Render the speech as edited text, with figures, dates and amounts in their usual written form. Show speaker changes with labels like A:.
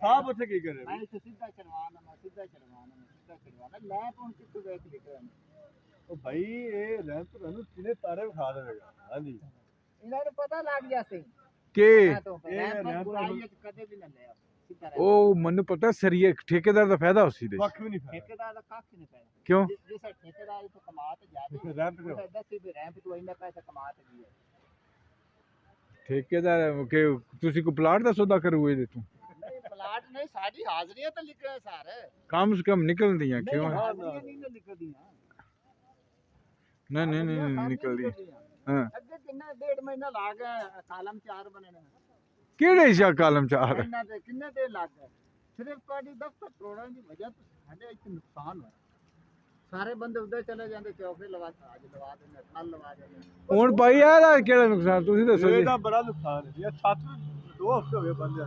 A: साहब उठे की करे
B: मैं इसे सीधा चढ़वाना लैंप उन कितने देख लिख रहे हैं
A: ओ भाई ये रैंप तो रहनु तिने तारे खा देगा हां जी
B: इन्हें पता लग जासे
C: के
B: तो रैंप बुराई कदे भी ना ले
C: ओ ਮੈਨੂੰ ਪਤਾ ਸਰੀਏ ਠੇਕੇਦਾਰ ਦਾ ਫਾਇਦਾ ਉਸੇ ਦੇ
A: कख भी नहीं फायदा
B: ठेकेदार का काख नहीं पैदा
C: क्यों
B: जिस ठेकेदार तो कमात ज्यादा
A: रैंप पे
B: दस भी रैंप तो इन्ना पैसा कमात भी है
C: ਠੇਕੇਦਾਰ ਕਿ ਤੁਸੀਂ ਕੋ ਪਲਾਟ ਦਾ ਸੌਦਾ ਕਰੂਏ ਦੇ ਤੂੰ
B: नहीं प्लाट नहीं साडी हाजिरियां तो लिख रहे सारे
C: ਕਮ ਸੇ ਕਮ ਨਿਕਲਦੀਆਂ ਕਿਉਂ
B: हाजिरियां नहीं लिखदियां
C: ਨਹੀਂ ਨਿਕਲਦੀ ਹਾਂ
B: ਅੱਗੇ ਕਿੰਨਾ ਡੇਢ ਮਹੀਨਾ ਲੱਗ ਗਿਆ ਕਾਲਮ 4 ਬਣਨੇ
C: ਕਿਹੜੇ ਸ਼ਾ ਕਾਲਮ ਚਾਰ
B: ਇਹਨਾਂ ਦੇ ਕਿੰਨੇ ਦੇ ਲੱਗ ਗਏ ਸਿਰਫ ਤੁਹਾਡੀ ਦਫ਼ਤਰ ਤੋੜਨ ਦੀ ਵਜ੍ਹਾ ਤੋਂ ਸਾਡੇ ਇੱਥੇ ਨੁਕਸਾਨ ਹੋਇਆ ਸਾਰੇ ਬੰਦੇ ਉੱਧਰ ਚਲੇ ਜਾਂਦੇ ਚੌਕੇ ਲਵਾ ਅੱਜ ਲਵਾ ਦਿੰਦੇ ਕੱਲ ਲਵਾ ਦਿੰਦੇ
C: ਹੁਣ ਭਾਈ ਇਹਦਾ ਕਿਹੜਾ ਨੁਕਸਾਨ ਤੁਸੀਂ ਦੱਸੋ ਜੀ
A: ਇਹਦਾ ਬੜਾ ਨੁਕਸਾਨ ਹੈ ਇਹ ਛੱਤ 2 ਹਫ਼ਤੇ ਹੋ ਗਏ ਬੰਦ ਹੈ